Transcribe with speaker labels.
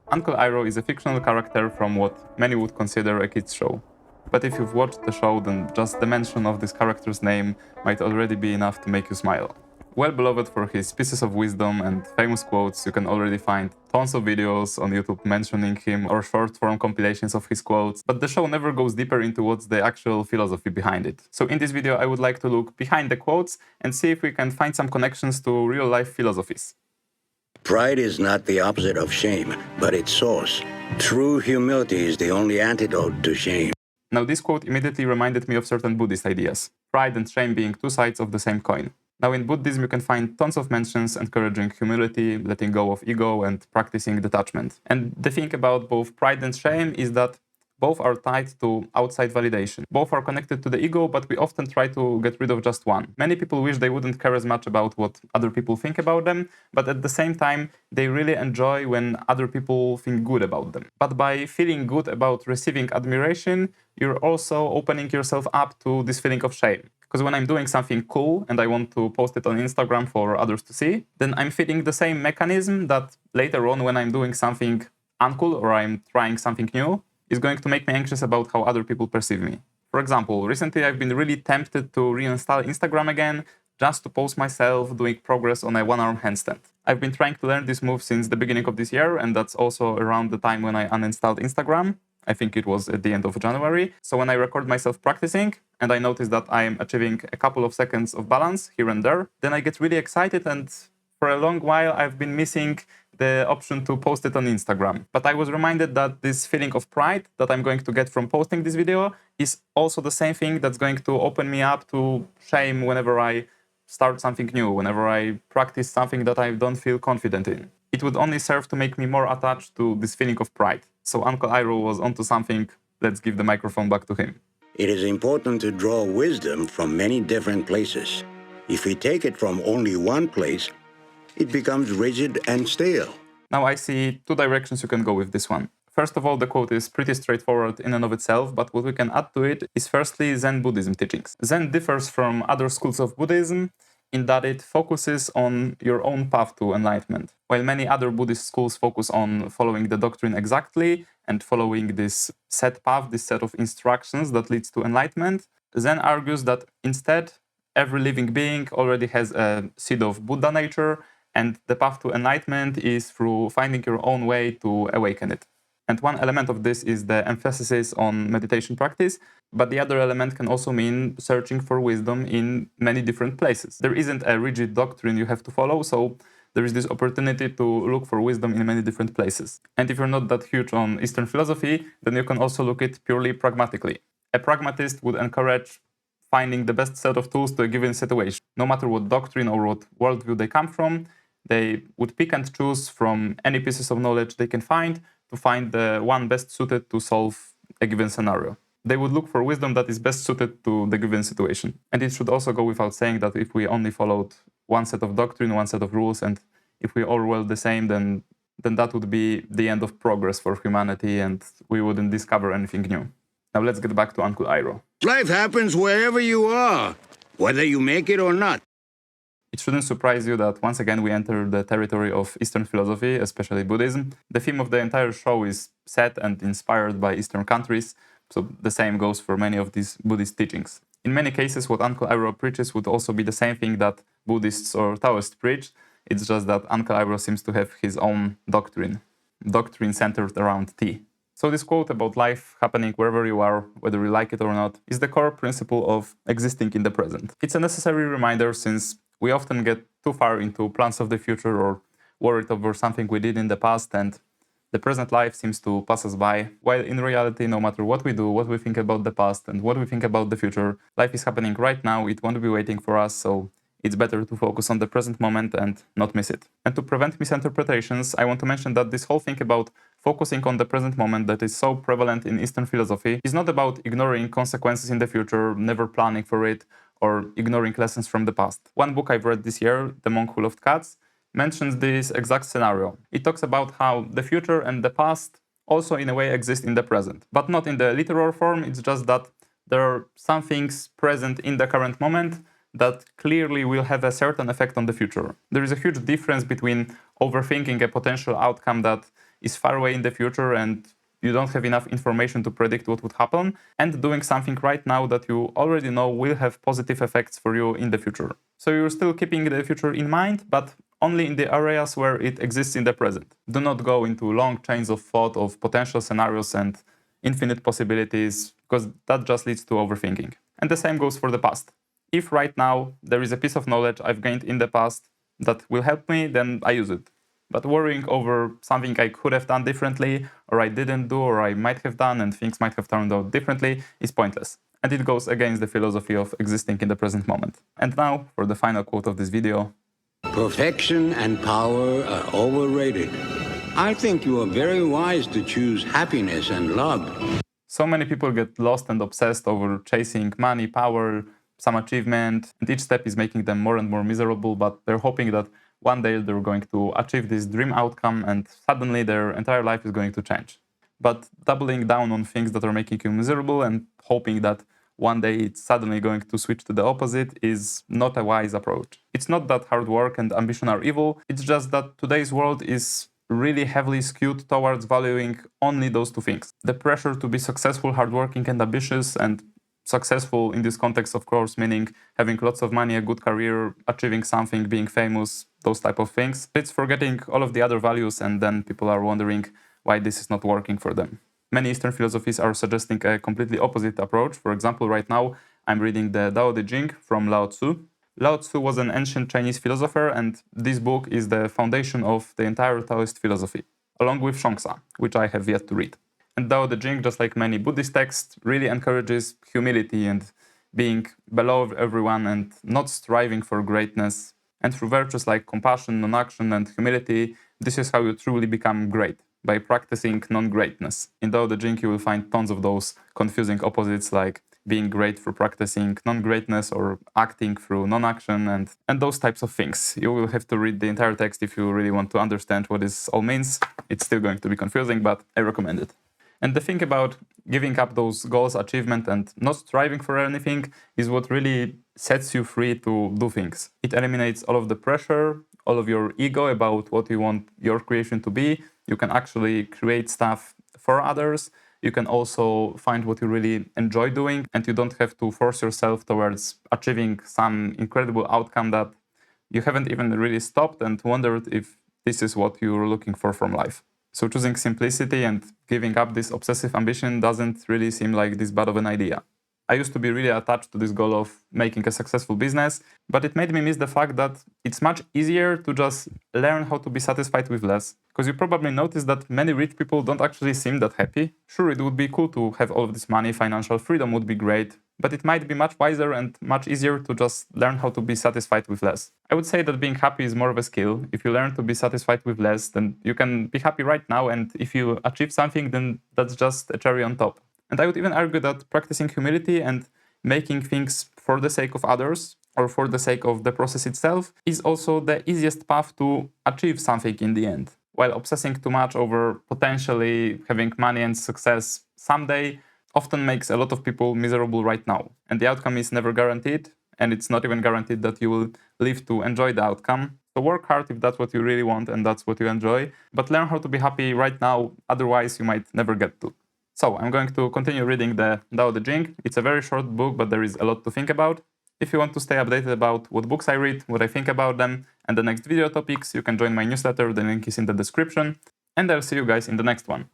Speaker 1: Uncle Iroh is a fictional character from what many would consider a kids' show. But if you've watched the show, then just the mention of this character's name might already be enough to make you smile. Well beloved for his pieces of wisdom and famous quotes, you can already find tons of videos on YouTube mentioning him or short-form compilations of his quotes, but the show never goes deeper into what's the actual philosophy behind it. So in this video I would like to look behind the quotes and see if we can find some connections to real-life philosophies.
Speaker 2: Pride is not the opposite of shame, but its source. True humility is the only antidote to shame.
Speaker 1: Now this quote immediately reminded me of certain Buddhist ideas, pride and shame being two sides of the same coin. Now in Buddhism you can find tons of mentions encouraging humility, letting go of ego and practicing detachment. And the thing about both pride and shame is that both are tied to outside validation. Both are connected to the ego, but we often try to get rid of just one. Many people wish they wouldn't care as much about what other people think about them, but at the same time, they really enjoy when other people think good about them. But by feeling good about receiving admiration, you're also opening yourself up to this feeling of shame. Because when I'm doing something cool and I want to post it on Instagram for others to see, then I'm feeling the same mechanism that later on when I'm doing something uncool or I'm trying something new, is going to make me anxious about how other people perceive me. For example, recently I've been really tempted to reinstall Instagram again just to post myself doing progress on a one-arm handstand. I've been trying to learn this move since the beginning of this year, and that's also around the time when I uninstalled Instagram. I think it was at the end of January. So when I record myself practicing and I notice that I am achieving a couple of seconds of balance here and there, then I get really excited, and for a long while I've been missing the option to post it on Instagram. But I was reminded that this feeling of pride that I'm going to get from posting this video is also the same thing that's going to open me up to shame whenever I start something new, whenever I practice something that I don't feel confident in. It would only serve to make me more attached to this feeling of pride. So Uncle Iroh was onto something. Let's give the microphone back to him.
Speaker 2: It is important to draw wisdom from many different places. If we take it from only one place, it becomes rigid and stale.
Speaker 1: Now I see two directions you can go with this one. First of all, the quote is pretty straightforward in and of itself, but what we can add to it is firstly Zen Buddhism teachings. Zen differs from other schools of Buddhism in that it focuses on your own path to enlightenment. While many other Buddhist schools focus on following the doctrine exactly and following this set path, this set of instructions that leads to enlightenment, Zen argues that instead, every living being already has a seed of Buddha nature, and the path to enlightenment is through finding your own way to awaken it. And one element of this is the emphasis on meditation practice, but the other element can also mean searching for wisdom in many different places. There isn't a rigid doctrine you have to follow, so there is this opportunity to look for wisdom in many different places. And if you're not that huge on Eastern philosophy, then you can also look at it purely pragmatically. A pragmatist would encourage finding the best set of tools to a given situation. No matter what doctrine or what worldview they come from, they would pick and choose from any pieces of knowledge they can find to find the one best suited to solve a given scenario. They would look for wisdom that is best suited to the given situation. And it should also go without saying that if we only followed one set of doctrine, one set of rules, and if we all were the same, then that would be the end of progress for humanity and we wouldn't discover anything new. Now let's get back to Uncle Iroh.
Speaker 2: Life happens wherever you are, whether you make it or not.
Speaker 1: It shouldn't surprise you that once again we enter the territory of Eastern philosophy, especially Buddhism. The theme of the entire show is set and inspired by Eastern countries, so the same goes for many of these Buddhist teachings. In many cases, what Uncle Iroh preaches would also be the same thing that Buddhists or Taoists preach. It's just that Uncle Iroh seems to have his own doctrine centered around tea. So this quote about life happening wherever you are, whether you like it or not, is the core principle of existing in the present. It's a necessary reminder since we often get too far into plans of the future or worried over something we did in the past, and the present life seems to pass us by, while in reality, no matter what we do, what we think about the past and what we think about the future, life is happening right now, it won't be waiting for us, so it's better to focus on the present moment and not miss it. And to prevent misinterpretations, I want to mention that this whole thing about focusing on the present moment that is so prevalent in Eastern philosophy is not about ignoring consequences in the future, never planning for it, or ignoring lessons from the past. One book I've read this year, The Monk Who Loved Cats, mentions this exact scenario. It talks about how the future and the past also in a way exist in the present, but not in the literal form. It's just that there are some things present in the current moment that clearly will have a certain effect on the future. There is a huge difference between overthinking a potential outcome that is far away in the future and you don't have enough information to predict what would happen, and doing something right now that you already know will have positive effects for you in the future. So you're still keeping the future in mind, but only in the areas where it exists in the present. Do not go into long chains of thought of potential scenarios and infinite possibilities, because that just leads to overthinking. And the same goes for the past. If right now there is a piece of knowledge I've gained in the past that will help me, then I use it. But worrying over something I could have done differently, or I didn't do, or I might have done, and things might have turned out differently, is pointless. And it goes against the philosophy of existing in the present moment. And now, for the final quote of this video.
Speaker 2: Perfection and power are overrated. I think you are very wise to choose happiness and love.
Speaker 1: So many people get lost and obsessed over chasing money, power, some achievement, and each step is making them more and more miserable, but they're hoping that one day they're going to achieve this dream outcome and suddenly their entire life is going to change. But doubling down on things that are making you miserable and hoping that one day it's suddenly going to switch to the opposite is not a wise approach. It's not that hard work and ambition are evil, it's just that today's world is really heavily skewed towards valuing only those two things. The pressure to be successful, hardworking and ambitious, and successful in this context, of course, meaning having lots of money, a good career, achieving something, being famous, those type of things. It's forgetting all of the other values, and then people are wondering why this is not working for them. Many Eastern philosophies are suggesting a completely opposite approach. For example, right now, I'm reading the Tao Te Ching from Lao Tzu. Lao Tzu was an ancient Chinese philosopher, and this book is the foundation of the entire Taoist philosophy, along with Shongsa, which I have yet to read. And Tao Te Ching, just like many Buddhist texts, really encourages humility and being below everyone and not striving for greatness. And through virtues like compassion, non-action, and humility, this is how you truly become great, by practicing non-greatness. In Tao Te Ching, you will find tons of those confusing opposites like being great through practicing non-greatness or acting through non-action and those types of things. You will have to read the entire text if you really want to understand what this all means. It's still going to be confusing, but I recommend it. And the thing about giving up those goals, achievement, and not striving for anything is what really sets you free to do things. It eliminates all of the pressure, all of your ego about what you want your creation to be. You can actually create stuff for others. You can also find what you really enjoy doing, and you don't have to force yourself towards achieving some incredible outcome that you haven't even really stopped and wondered if this is what you're looking for from life. So choosing simplicity and giving up this obsessive ambition doesn't really seem like this bad of an idea. I used to be really attached to this goal of making a successful business, but it made me miss the fact that it's much easier to just learn how to be satisfied with less. Because you probably noticed that many rich people don't actually seem that happy. Sure, it would be cool to have all of this money, financial freedom would be great, but it might be much wiser and much easier to just learn how to be satisfied with less. I would say that being happy is more of a skill. If you learn to be satisfied with less, then you can be happy right now, and if you achieve something, then that's just a cherry on top. And I would even argue that practicing humility and making things for the sake of others or for the sake of the process itself is also the easiest path to achieve something in the end. While obsessing too much over potentially having money and success someday often makes a lot of people miserable right now. And the outcome is never guaranteed, and it's not even guaranteed that you will live to enjoy the outcome. So work hard if that's what you really want and that's what you enjoy, but learn how to be happy right now, otherwise you might never get to. So I'm going to continue reading the Tao Te Ching. It's a very short book, but there is a lot to think about. If you want to stay updated about what books I read, what I think about them, and the next video topics, you can join my newsletter. The link is in the description. And I'll see you guys in the next one.